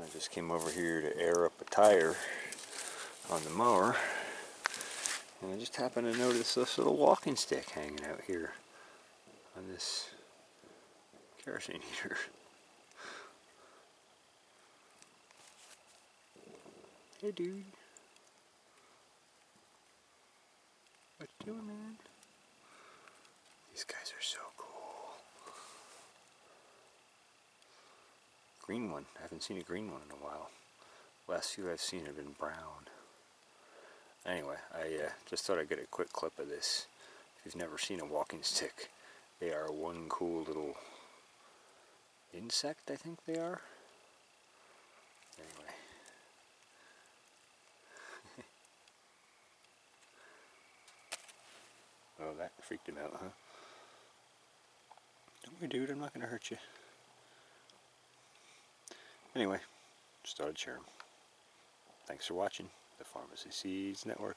I just came over here to air up a tire on the mower, and I just happened to notice this little walking stick hanging out here on this kerosene heater. Hey dude, what you doing, man? These guys are so cool. Green one. I haven't seen a green one in a while. Last few I've seen have been brown. Anyway, I just thought I'd get a quick clip of this. If you've never seen a walking stick, they are one cool little insect, I think they are. Anyway. Oh, that freaked him out, huh? Don't worry, dude, I'm not going to hurt you. Anyway, just thought I'd share them. Thanks for watching the Pharmacy Seeds Network.